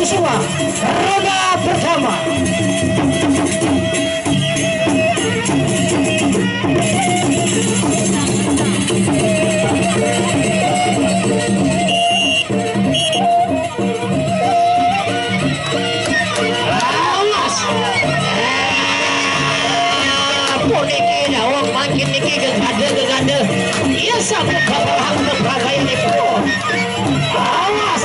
Kusuma roda pertama. Awas Poniki jawab makin niki gegade iya sampai bapak berbagai ini awas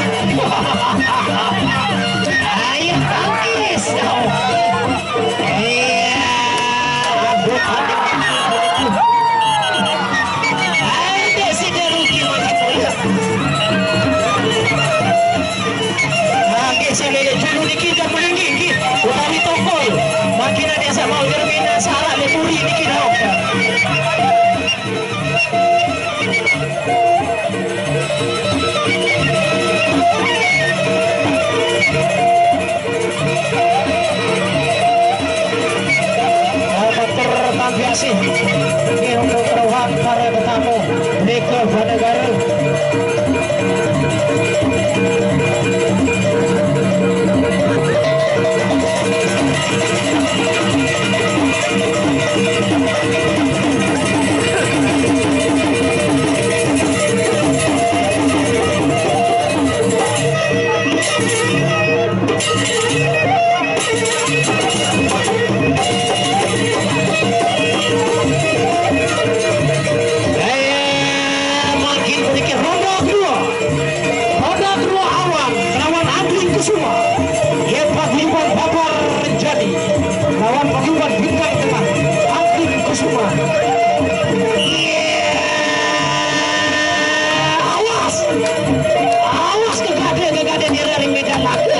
ayo tangkis iya aduh ada si deruki makin mulia si lele juru niki dan meninggi utami tokol makin ada sama gerbina salah lepuri niki dah tertampiasi ini untuk perubahan para tetamu Niko Banegara Kusuma hebat lipat babar jadi lawan pasukan bintang tengah Angkin Kusuma awas gegade di rally medan lagi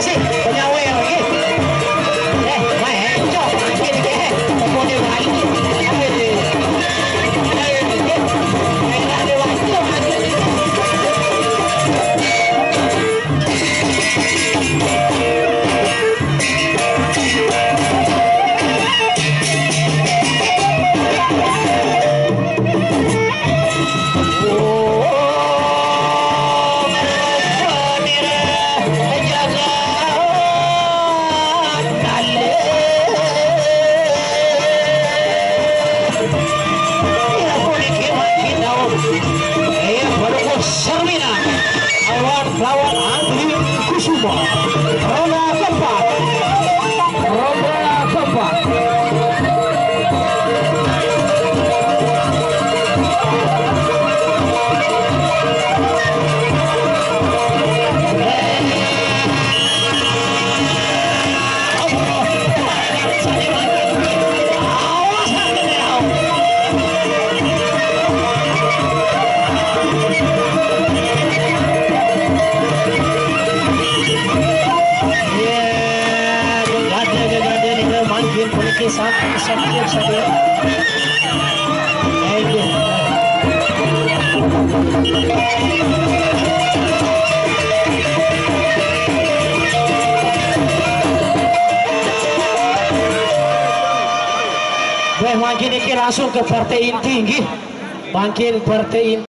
sih penyawer lagi. Main cok gini ke. Boleh main. Lawan Andri Kusuma. Ronda keempat. Makin ini langsung ke partai inti, makin partai inti.